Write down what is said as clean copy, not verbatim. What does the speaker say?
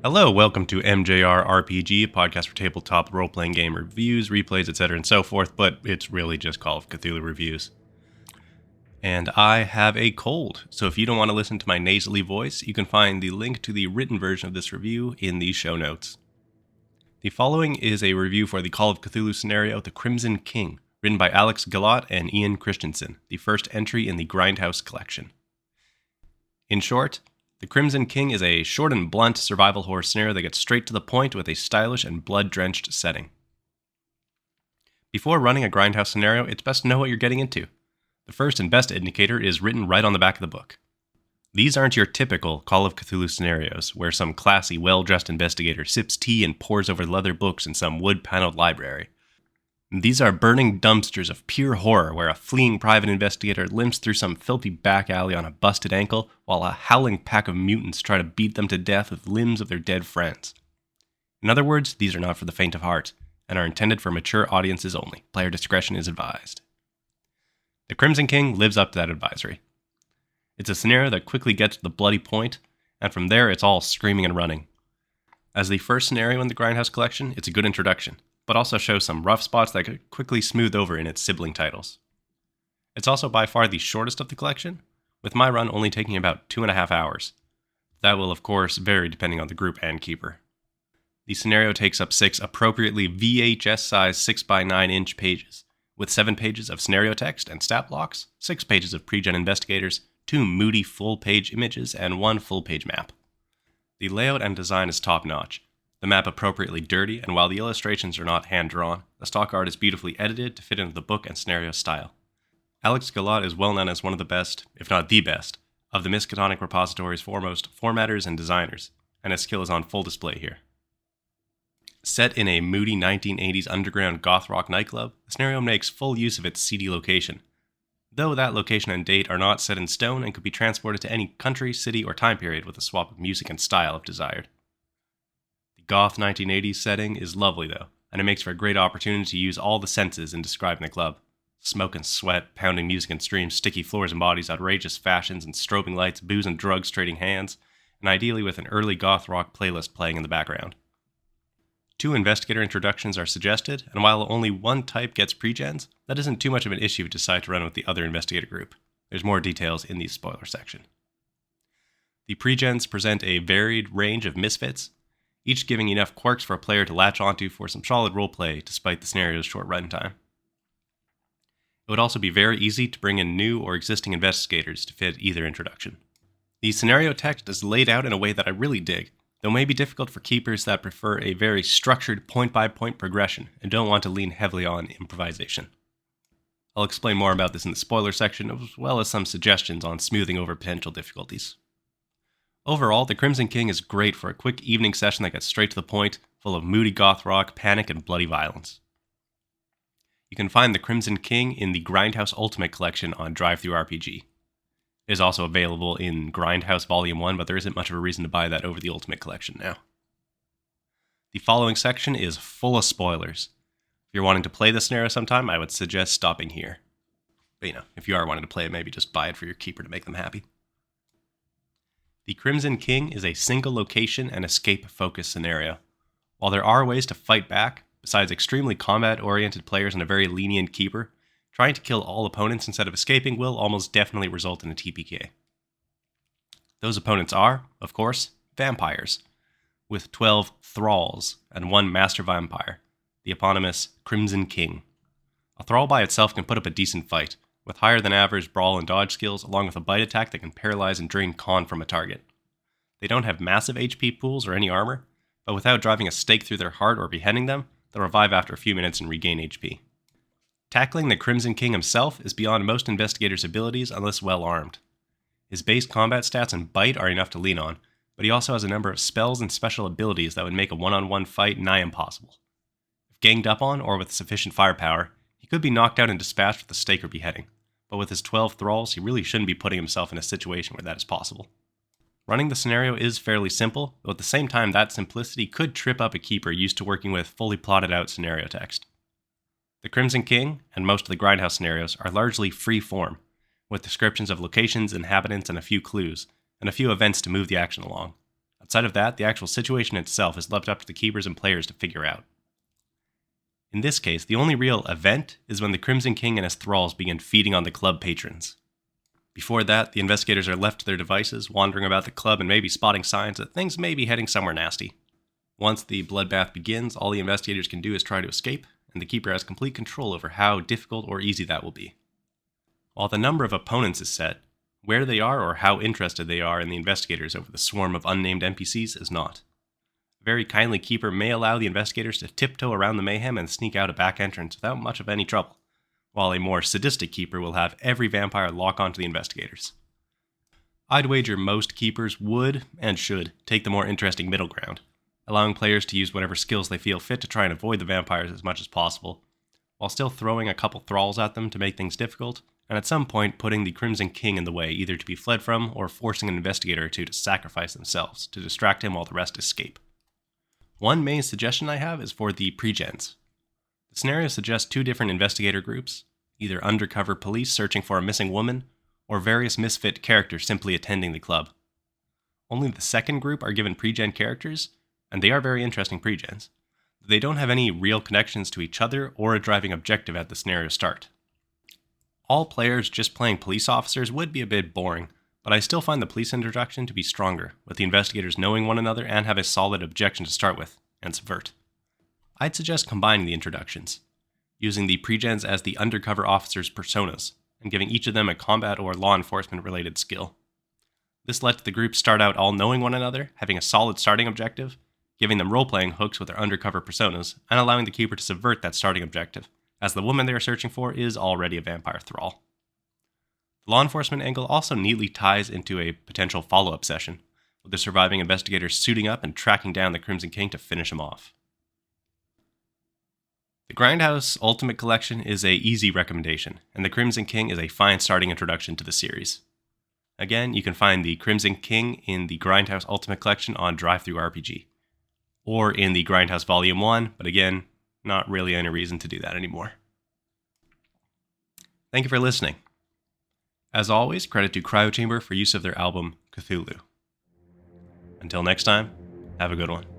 Hello, welcome to MJRRPG, a podcast for tabletop role-playing game reviews, replays, etc. and so forth, but it's really just Call of Cthulhu reviews. And I have a cold, so if you don't want to listen to my nasally voice, you can find the link to the written version of this review in the show notes. The following is a review for the Call of Cthulhu scenario, The Crimson King, written by Alex Guillotte and Ian Christiansen, the first entry in the Grindhouse Collection. In short, The Crimson King is a short and blunt survival horror scenario that gets straight to the point with a stylish and blood-drenched setting. Before running a Grindhouse scenario, it's best to know what you're getting into. The first and best indicator is written right on the back of the book. These aren't your typical Call of Cthulhu scenarios, where some classy, well-dressed investigator sips tea and pores over leather books in some wood-paneled library. These are burning dumpsters of pure horror where a fleeing private investigator limps through some filthy back alley on a busted ankle while a howling pack of mutants try to beat them to death with limbs of their dead friends. In other words, these are not for the faint of heart and are intended for mature audiences only. Player discretion is advised. The Crimson King lives up to that advisory. It's a scenario that quickly gets to the bloody point, and from there it's all screaming and running. As the first scenario in the Grindhouse Collection, it's a good introduction, but also shows some rough spots that could quickly smooth over in its sibling titles. It's also by far the shortest of the collection, with my run only taking about 2.5 hours. That will of course vary depending on the group and keeper. The scenario takes up 6 appropriately VHS-sized 6x9-inch pages, with 7 pages of scenario text and stat blocks, 6 pages of pre-gen investigators, 2 moody full-page images, and 1 full-page map. The layout and design is top-notch, the map appropriately dirty, and while the illustrations are not hand-drawn, the stock art is beautifully edited to fit into the book and scenario style. Alex Guillotte is well known as one of the best, if not the best, of the Miskatonic repository's foremost formatters and designers, and his skill is on full display here. Set in a moody 1980s underground goth rock nightclub, the scenario makes full use of its seedy location, though that location and date are not set in stone and could be transported to any country, city, or time period with a swap of music and style if desired. Goth 1980s setting is lovely though, and it makes for a great opportunity to use all the senses in describing the club. Smoke and sweat, pounding music and streams, sticky floors and bodies, outrageous fashions and strobing lights, booze and drugs trading hands, and ideally with an early goth rock playlist playing in the background. 2 investigator introductions are suggested, and while only one type gets pre-gens, that isn't too much of an issue if you decide to run with the other investigator group. There's more details in the spoiler section. The pre-gens present a varied range of misfits, each giving enough quirks for a player to latch onto for some solid roleplay despite the scenario's short runtime. It would also be very easy to bring in new or existing investigators to fit either introduction. The scenario text is laid out in a way that I really dig, though may be difficult for keepers that prefer a very structured point-by-point progression and don't want to lean heavily on improvisation. I'll explain more about this in the spoiler section, as well as some suggestions on smoothing over potential difficulties. Overall, The Crimson King is great for a quick evening session that gets straight to the point, full of moody goth rock, panic, and bloody violence. You can find The Crimson King in the Grindhouse Ultimate Collection on DriveThruRPG. It is also available in Grindhouse Volume 1, but there isn't much of a reason to buy that over the Ultimate Collection now. The following section is full of spoilers. If you're wanting to play this scenario sometime, I would suggest stopping here. But if you are wanting to play it, maybe just buy it for your keeper to make them happy. The Crimson King is a single location and escape-focused scenario. While there are ways to fight back, besides extremely combat-oriented players and a very lenient keeper, trying to kill all opponents instead of escaping will almost definitely result in a TPK. Those opponents are, of course, vampires, with 12 thralls and 1 master vampire, the eponymous Crimson King. A thrall by itself can put up a decent fight, with higher than average brawl and dodge skills, along with a bite attack that can paralyze and drain con from a target. They don't have massive HP pools or any armor, but without driving a stake through their heart or beheading them, they'll revive after a few minutes and regain HP. Tackling the Crimson King himself is beyond most investigators' abilities unless well armed. His base combat stats and bite are enough to lean on, but he also has a number of spells and special abilities that would make a one-on-one fight nigh impossible. If ganged up on or with sufficient firepower, he could be knocked out and dispatched with a stake or beheading. But with his 12 thralls, he really shouldn't be putting himself in a situation where that is possible. Running the scenario is fairly simple, though at the same time that simplicity could trip up a keeper used to working with fully plotted out scenario text. The Crimson King, and most of the Grindhouse scenarios, are largely free form, with descriptions of locations, inhabitants, and a few clues, and a few events to move the action along. Outside of that, the actual situation itself is left up to the keepers and players to figure out. In this case, the only real event is when the Crimson King and his thralls begin feeding on the club patrons. Before that, the investigators are left to their devices, wandering about the club and maybe spotting signs that things may be heading somewhere nasty. Once the bloodbath begins, all the investigators can do is try to escape, and the keeper has complete control over how difficult or easy that will be. While the number of opponents is set, where they are or how interested they are in the investigators over the swarm of unnamed NPCs is not. A very kindly keeper may allow the investigators to tiptoe around the mayhem and sneak out a back entrance without much of any trouble, while a more sadistic keeper will have every vampire lock onto the investigators. I'd wager most keepers would and should take the more interesting middle ground, allowing players to use whatever skills they feel fit to try and avoid the vampires as much as possible, while still throwing a couple thralls at them to make things difficult, and at some point putting the Crimson King in the way either to be fled from or forcing an investigator or two to sacrifice themselves to distract him while the rest escape. One main suggestion I have is for the pre-gens. The scenario suggests 2 different investigator groups, either undercover police searching for a missing woman, or various misfit characters simply attending the club. Only the second group are given pre-gen characters, and they are very interesting pre-gens. They don't have any real connections to each other or a driving objective at the scenario start. All players just playing police officers would be a bit boring, but I still find the police introduction to be stronger, with the investigators knowing one another and have a solid objection to start with, and subvert. I'd suggest combining the introductions, using the pre-gens as the undercover officers' personas, and giving each of them a combat or law enforcement related skill. This lets the group start out all knowing one another, having a solid starting objective, giving them role-playing hooks with their undercover personas, and allowing the keeper to subvert that starting objective, as the woman they are searching for is already a vampire thrall. The law enforcement angle also neatly ties into a potential follow-up session, with the surviving investigators suiting up and tracking down the Crimson King to finish him off. The Grindhouse Ultimate Collection is an easy recommendation, and the Crimson King is a fine starting introduction to the series. Again, you can find the Crimson King in the Grindhouse Ultimate Collection on DriveThruRPG, or in the Grindhouse Volume 1, but again, not really any reason to do that anymore. Thank you for listening. As always, credit to Cryochamber for use of their album Cthulhu. Until next time, have a good one.